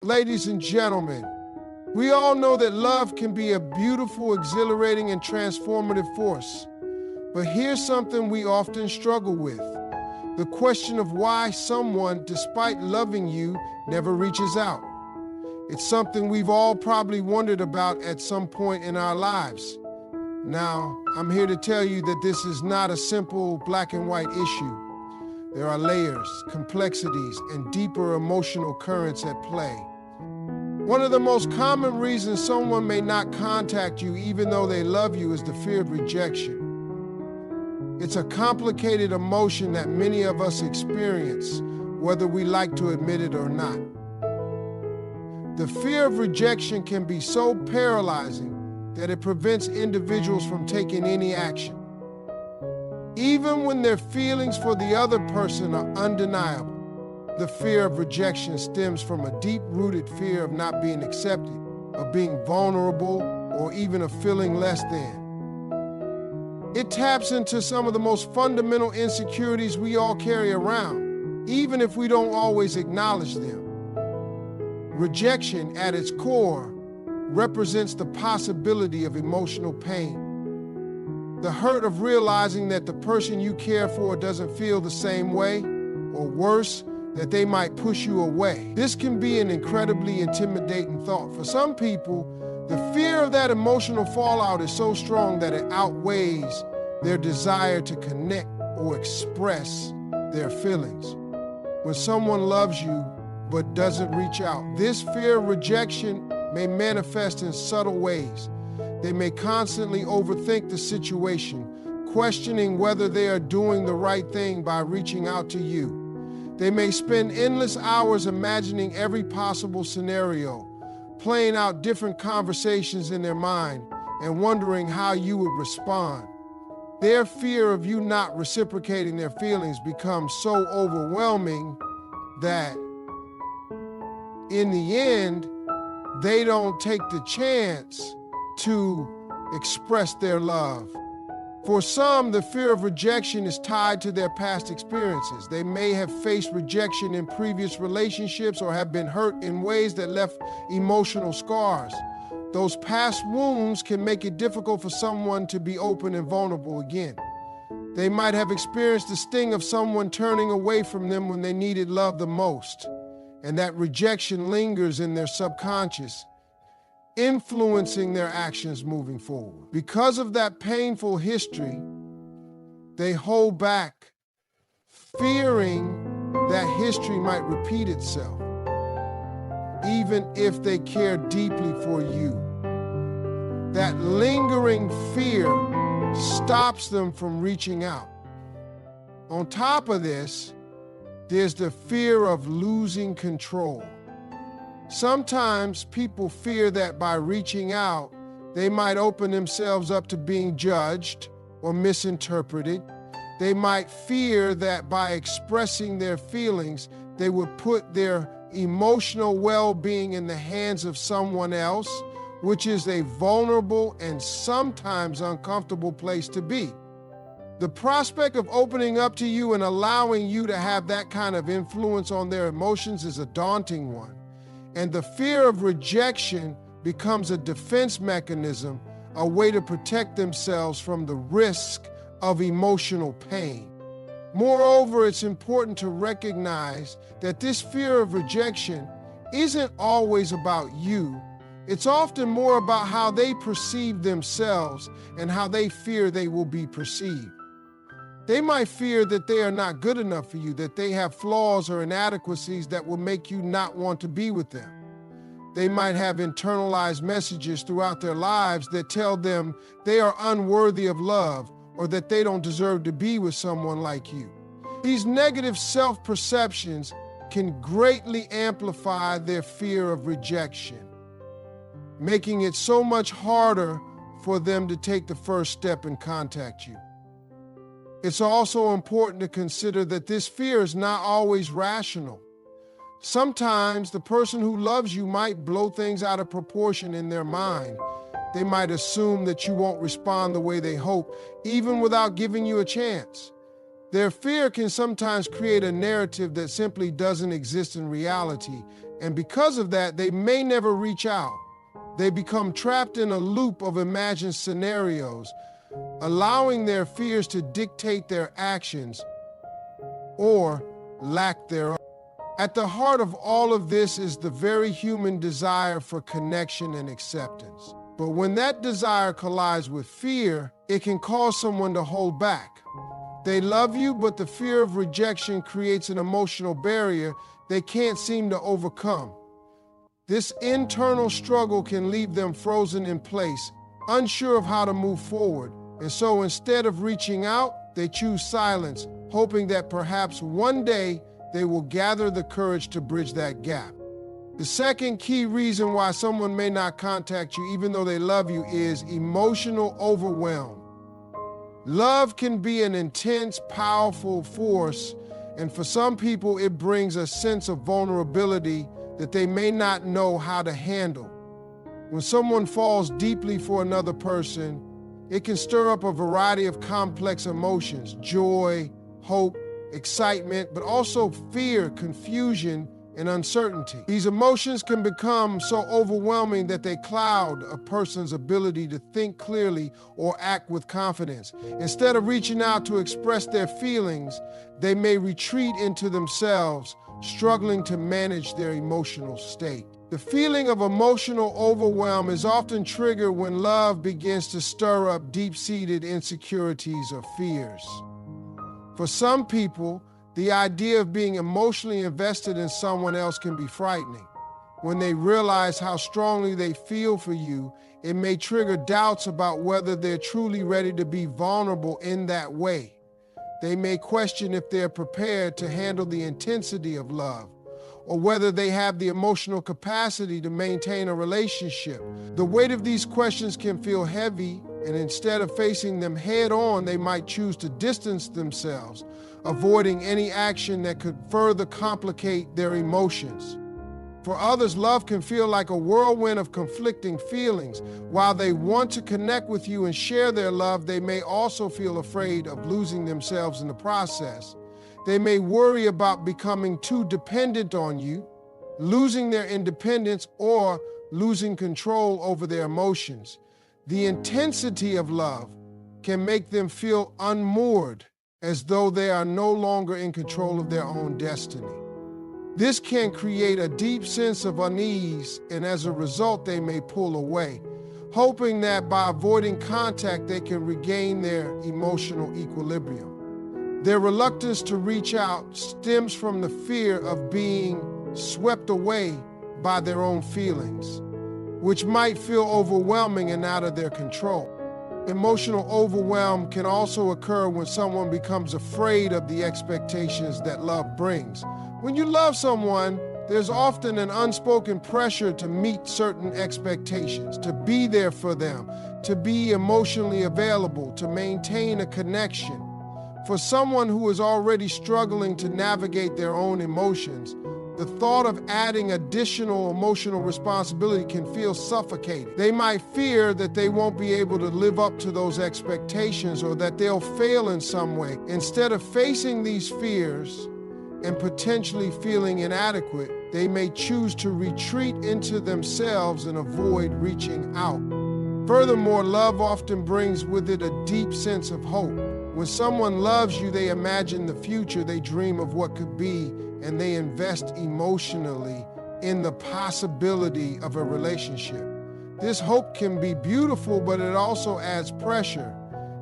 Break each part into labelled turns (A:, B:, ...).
A: Ladies and gentlemen, we all know that love can be a beautiful, exhilarating, and transformative force. But here's something we often struggle with: the question of why someone, despite loving you, never reaches out. It's something we've all probably wondered about at some point in our lives. Now, I'm here to tell you that this is not a simple black and white issue. There are layers, complexities, and deeper emotional currents at play. One of the most common reasons someone may not contact you even though they love you is the fear of rejection. It's a complicated emotion that many of us experience, whether we like to admit it or not. The fear of rejection can be so paralyzing that it prevents individuals from taking any action. Even when their feelings for the other person are undeniable, the fear of rejection stems from a deep-rooted fear of not being accepted, of being vulnerable, or even of feeling less than. It taps into some of the most fundamental insecurities we all carry around, even if we don't always acknowledge them. Rejection, at its core, represents the possibility of emotional pain. The hurt of realizing that the person you care for doesn't feel the same way, or worse, that they might push you away. This can be an incredibly intimidating thought. For some people, the fear of that emotional fallout is so strong that it outweighs their desire to connect or express their feelings. When someone loves you but doesn't reach out, this fear of rejection may manifest in subtle ways. They may constantly overthink the situation, questioning whether they are doing the right thing by reaching out to you. They may spend endless hours imagining every possible scenario, playing out different conversations in their mind, and wondering how you would respond. Their fear of you not reciprocating their feelings becomes so overwhelming that, in the end, they don't take the chance to express their love. For some, the fear of rejection is tied to their past experiences. They may have faced rejection in previous relationships or have been hurt in ways that left emotional scars. Those past wounds can make it difficult for someone to be open and vulnerable again. They might have experienced the sting of someone turning away from them when they needed love the most, and that rejection lingers in their subconscious, influencing their actions moving forward. Because of that painful history, they hold back, fearing that history might repeat itself, even if they care deeply for you. That lingering fear stops them from reaching out. On top of this, there's the fear of losing control. Sometimes people fear that by reaching out, they might open themselves up to being judged or misinterpreted. They might fear that by expressing their feelings, they would put their emotional well-being in the hands of someone else, which is a vulnerable and sometimes uncomfortable place to be. The prospect of opening up to you and allowing you to have that kind of influence on their emotions is a daunting one. And the fear of rejection becomes a defense mechanism, a way to protect themselves from the risk of emotional pain. Moreover, it's important to recognize that this fear of rejection isn't always about you. It's often more about how they perceive themselves and how they fear they will be perceived. They might fear that they are not good enough for you, that they have flaws or inadequacies that will make you not want to be with them. They might have internalized messages throughout their lives that tell them they are unworthy of love or that they don't deserve to be with someone like you. These negative self-perceptions can greatly amplify their fear of rejection, making it so much harder for them to take the first step and contact you. It's also important to consider that this fear is not always rational. Sometimes the person who loves you might blow things out of proportion in their mind. They might assume that you won't respond the way they hope, even without giving you a chance. Their fear can sometimes create a narrative that simply doesn't exist in reality, And because of that, they may never reach out. They become trapped in a loop of imagined scenarios, allowing their fears to dictate their actions or lack thereof. At the heart of all of this is the very human desire for connection and acceptance. But when that desire collides with fear, it can cause someone to hold back. They love you, but the fear of rejection creates an emotional barrier they can't seem to overcome. This internal struggle can leave them frozen in place, unsure of how to move forward. And so instead of reaching out, they choose silence, hoping that perhaps one day they will gather the courage to bridge that gap. The second key reason why someone may not contact you even though they love you is emotional overwhelm. Love can be an intense, powerful force, and for some people it brings a sense of vulnerability that they may not know how to handle. When someone falls deeply for another person, it can stir up a variety of complex emotions: joy, hope, excitement, but also fear, confusion, and uncertainty. These emotions can become so overwhelming that they cloud a person's ability to think clearly or act with confidence. Instead of reaching out to express their feelings, they may retreat into themselves, struggling to manage their emotional state. The feeling of emotional overwhelm is often triggered when love begins to stir up deep-seated insecurities or fears. For some people, the idea of being emotionally invested in someone else can be frightening. When they realize how strongly they feel for you, it may trigger doubts about whether they're truly ready to be vulnerable in that way. They may question if they're prepared to handle the intensity of love, or whether they have the emotional capacity to maintain a relationship. The weight of these questions can feel heavy, and instead of facing them head on, they might choose to distance themselves, avoiding any action that could further complicate their emotions. For others, love can feel like a whirlwind of conflicting feelings. While they want to connect with you and share their love, they may also feel afraid of losing themselves in the process. They may worry about becoming too dependent on you, losing their independence, or losing control over their emotions. The intensity of love can make them feel unmoored, as though they are no longer in control of their own destiny. This can create a deep sense of unease, and as a result, they may pull away, hoping that by avoiding contact, they can regain their emotional equilibrium. Their reluctance to reach out stems from the fear of being swept away by their own feelings, which might feel overwhelming and out of their control. Emotional overwhelm can also occur when someone becomes afraid of the expectations that love brings. When you love someone, there's often an unspoken pressure to meet certain expectations, to be there for them, to be emotionally available, to maintain a connection. For someone who is already struggling to navigate their own emotions, the thought of adding additional emotional responsibility can feel suffocating. They might fear that they won't be able to live up to those expectations or that they'll fail in some way. Instead of facing these fears and potentially feeling inadequate, they may choose to retreat into themselves and avoid reaching out. Furthermore, love often brings with it a deep sense of hope. When someone loves you, they imagine the future, they dream of what could be, and they invest emotionally in the possibility of a relationship. This hope can be beautiful, but it also adds pressure.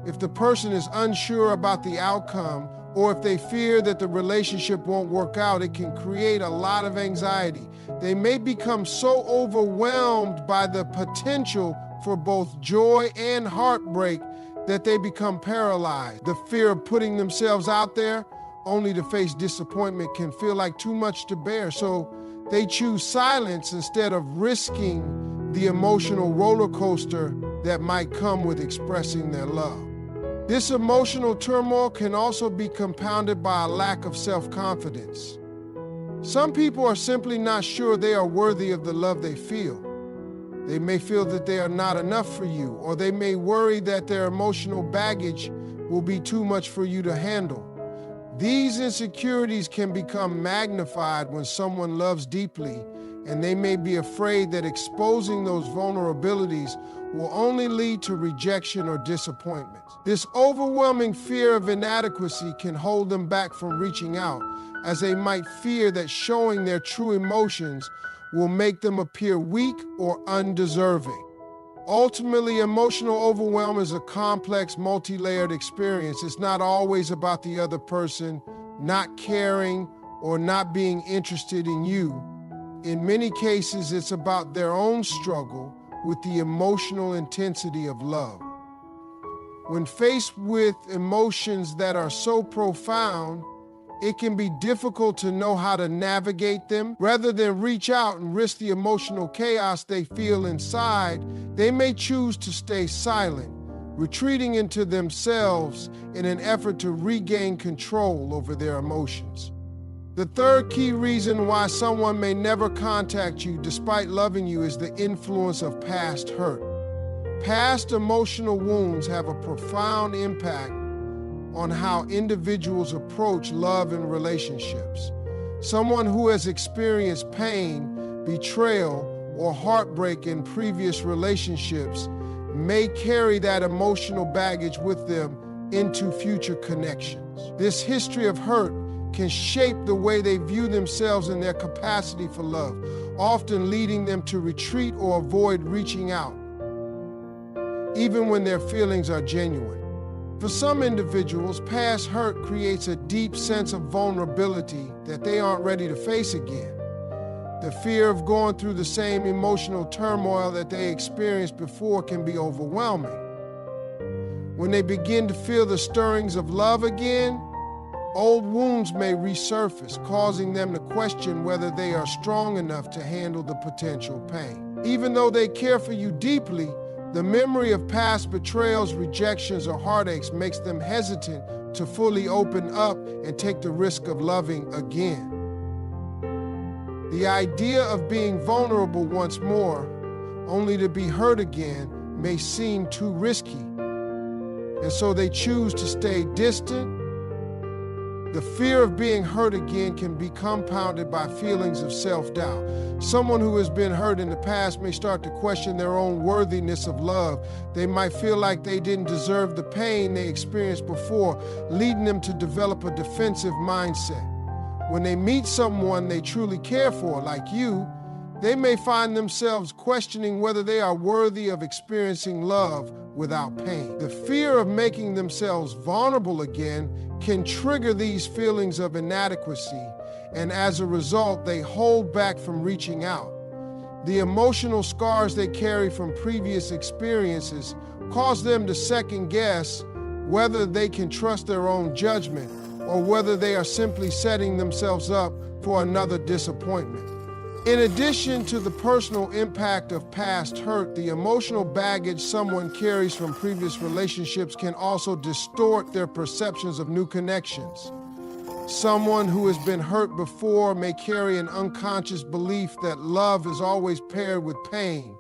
A: If the person is unsure about the outcome, or if they fear that the relationship won't work out, it can create a lot of anxiety. They may become so overwhelmed by the potential for both joy and heartbreak that they become paralyzed. The fear of putting themselves out there only to face disappointment can feel like too much to bear, so they choose silence instead of risking the emotional roller coaster that might come with expressing their love. This emotional turmoil can also be compounded by a lack of self-confidence. Some people are simply not sure they are worthy of the love they feel. They may feel that they are not enough for you, or they may worry that their emotional baggage will be too much for you to handle. These insecurities can become magnified when someone loves deeply, and they may be afraid that exposing those vulnerabilities will only lead to rejection or disappointment. This overwhelming fear of inadequacy can hold them back from reaching out, as they might fear that showing their true emotions will make them appear weak or undeserving. Ultimately, emotional overwhelm is a complex, multi-layered experience. It's not always about the other person not caring or not being interested in you. In many cases, it's about their own struggle with the emotional intensity of love. When faced with emotions that are so profound, it can be difficult to know how to navigate them. Rather than reach out and risk the emotional chaos they feel inside, they may choose to stay silent, retreating into themselves in an effort to regain control over their emotions. The third key reason why someone may never contact you despite loving you is the influence of past hurt. Past emotional wounds have a profound impact on how individuals approach love and relationships. Someone who has experienced pain, betrayal, or heartbreak in previous relationships may carry that emotional baggage with them into future connections. This history of hurt can shape the way they view themselves and their capacity for love, often leading them to retreat or avoid reaching out, even when their feelings are genuine. For some individuals, past hurt creates a deep sense of vulnerability that they aren't ready to face again. The fear of going through the same emotional turmoil that they experienced before can be overwhelming. When they begin to feel the stirrings of love again, old wounds may resurface, causing them to question whether they are strong enough to handle the potential pain. Even though they care for you deeply, the memory of past betrayals, rejections, or heartaches makes them hesitant to fully open up and take the risk of loving again. The idea of being vulnerable once more, only to be hurt again, may seem too risky, and so they choose to stay distant. The fear of being hurt again can be compounded by feelings of self-doubt. Someone who has been hurt in the past may start to question their own worthiness of love. They might feel like they didn't deserve the pain they experienced before, leading them to develop a defensive mindset. When they meet someone they truly care for, like you, they may find themselves questioning whether they are worthy of experiencing love without pain. The fear of making themselves vulnerable again can trigger these feelings of inadequacy, and as a result, they hold back from reaching out. The emotional scars they carry from previous experiences cause them to second guess whether they can trust their own judgment or whether they are simply setting themselves up for another disappointment. In addition to the personal impact of past hurt, the emotional baggage someone carries from previous relationships can also distort their perceptions of new connections. Someone who has been hurt before may carry an unconscious belief that love is always paired with pain.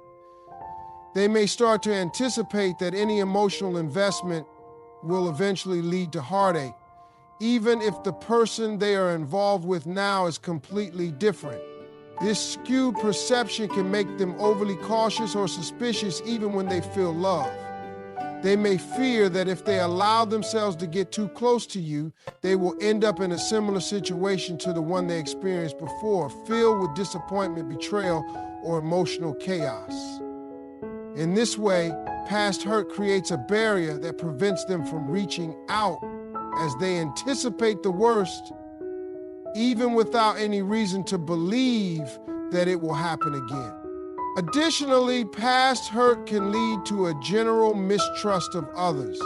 A: They may start to anticipate that any emotional investment will eventually lead to heartache, even if the person they are involved with now is completely different. This skewed perception can make them overly cautious or suspicious even when they feel love. They may fear that if they allow themselves to get too close to you, they will end up in a similar situation to the one they experienced before, filled with disappointment, betrayal, or emotional chaos. In this way, past hurt creates a barrier that prevents them from reaching out as they anticipate the worst, even without any reason to believe that it will happen again. Additionally, past hurt can lead to a general mistrust of others.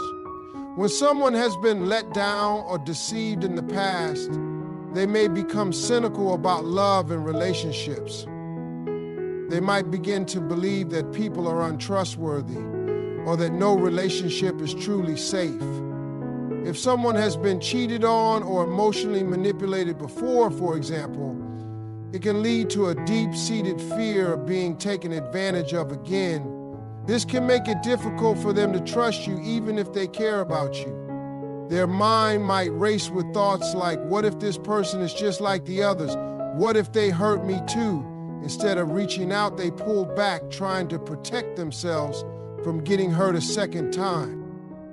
A: When someone has been let down or deceived in the past, they may become cynical about love and relationships. They might begin to believe that people are untrustworthy or that no relationship is truly safe. If someone has been cheated on or emotionally manipulated before, for example, it can lead to a deep-seated fear of being taken advantage of again. This can make it difficult for them to trust you even if they care about you. Their mind might race with thoughts like, what if this person is just like the others? What if they hurt me too? Instead of reaching out, they pull back, trying to protect themselves from getting hurt a second time.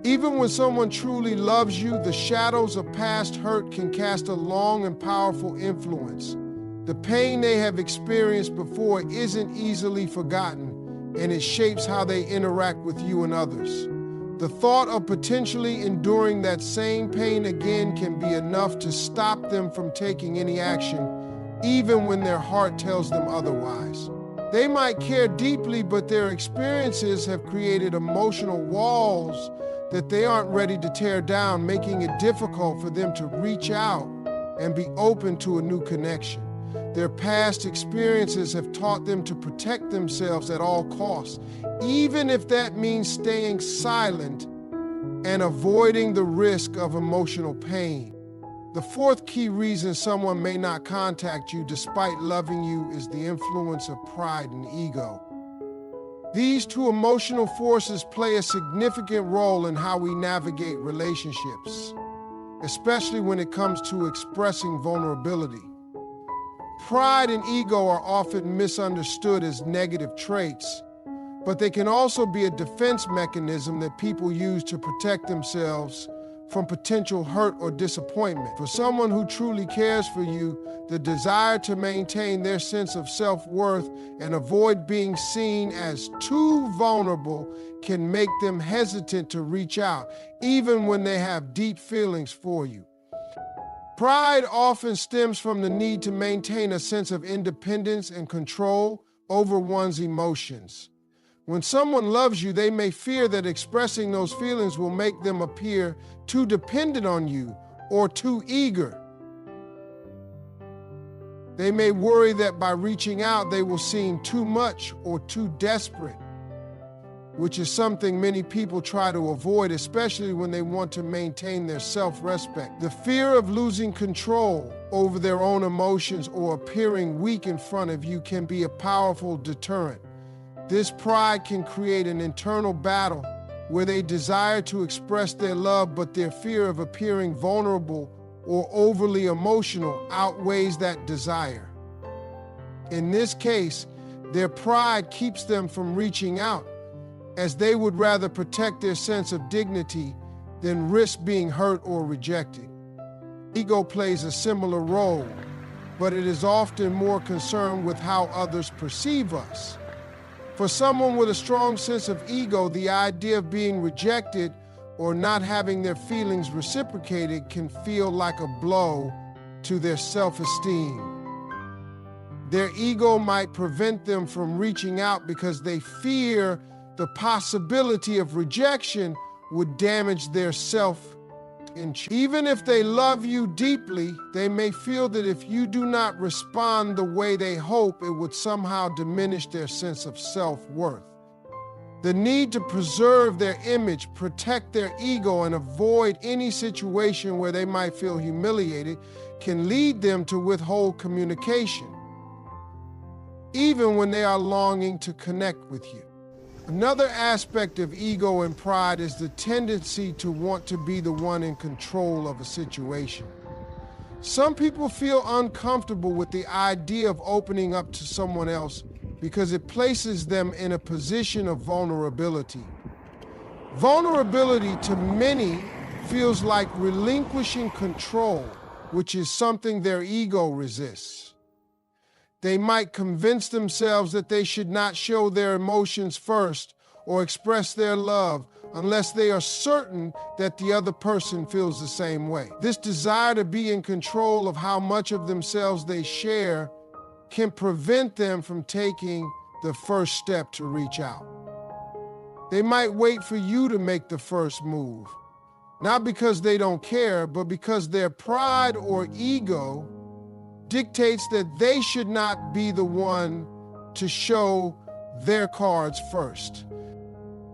A: Even when someone truly loves you, the shadows of past hurt can cast a long and powerful influence. The pain they have experienced before isn't easily forgotten, and it shapes how they interact with you and others. The thought of potentially enduring that same pain again can be enough to stop them from taking any action, even when their heart tells them otherwise. They might care deeply, but their experiences have created emotional walls that they aren't ready to tear down, making it difficult for them to reach out and be open to a new connection. Their past experiences have taught them to protect themselves at all costs, even if that means staying silent and avoiding the risk of emotional pain. The fourth key reason someone may not contact you despite loving you is the influence of pride and ego. These two emotional forces play a significant role in how we navigate relationships, especially when it comes to expressing vulnerability. Pride and ego are often misunderstood as negative traits, but they can also be a defense mechanism that people use to protect themselves from potential hurt or disappointment. For someone who truly cares for you, the desire to maintain their sense of self-worth and avoid being seen as too vulnerable can make them hesitant to reach out, even when they have deep feelings for you. Pride often stems from the need to maintain a sense of independence and control over one's emotions. When someone loves you, they may fear that expressing those feelings will make them appear too dependent on you or too eager. They may worry that by reaching out, they will seem too much or too desperate, which is something many people try to avoid, especially when they want to maintain their self-respect. The fear of losing control over their own emotions or appearing weak in front of you can be a powerful deterrent. This pride can create an internal battle where they desire to express their love, but their fear of appearing vulnerable or overly emotional outweighs that desire. In this case, their pride keeps them from reaching out, as they would rather protect their sense of dignity than risk being hurt or rejected. Ego plays a similar role, but it is often more concerned with how others perceive us. For someone with a strong sense of ego, the idea of being rejected or not having their feelings reciprocated can feel like a blow to their self-esteem. Their ego might prevent them from reaching out because they fear the possibility of rejection would damage their self-image. Even if they love you deeply, they may feel that if you do not respond the way they hope, it would somehow diminish their sense of self-worth. The need to preserve their image, protect their ego, and avoid any situation where they might feel humiliated can lead them to withhold communication, even when they are longing to connect with you. Another aspect of ego and pride is the tendency to want to be the one in control of a situation. Some people feel uncomfortable with the idea of opening up to someone else because it places them in a position of vulnerability. Vulnerability to many feels like relinquishing control, which is something their ego resists. They might convince themselves that they should not show their emotions first or express their love unless they are certain that the other person feels the same way. This desire to be in control of how much of themselves they share can prevent them from taking the first step to reach out. They might wait for you to make the first move, not because they don't care, but because their pride or ego dictates that they should not be the one to show their cards first.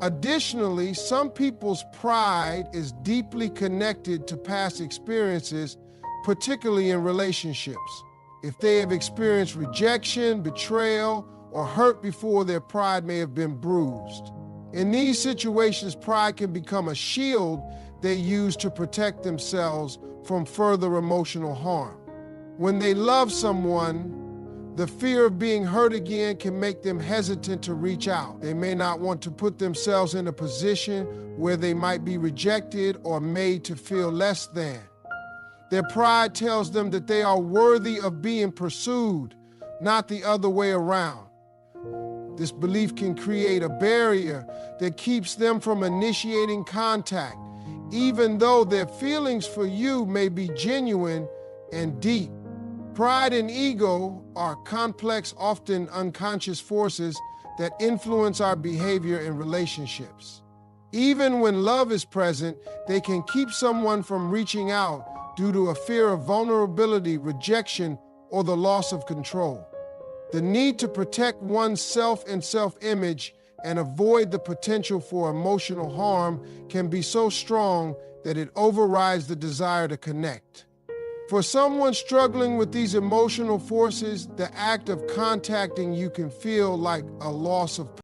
A: Additionally, some people's pride is deeply connected to past experiences, particularly in relationships. If they have experienced rejection, betrayal, or hurt before, their pride may have been bruised. In these situations, pride can become a shield they use to protect themselves from further emotional harm. When they love someone, the fear of being hurt again can make them hesitant to reach out. They may not want to put themselves in a position where they might be rejected or made to feel less than. Their pride tells them that they are worthy of being pursued, not the other way around. This belief can create a barrier that keeps them from initiating contact, even though their feelings for you may be genuine and deep. Pride and ego are complex, often unconscious forces that influence our behavior in relationships. Even when love is present, they can keep someone from reaching out due to a fear of vulnerability, rejection, or the loss of control. The need to protect one's self and self-image and avoid the potential for emotional harm can be so strong that it overrides the desire to connect. For someone struggling with these emotional forces, the act of contacting you can feel like a loss of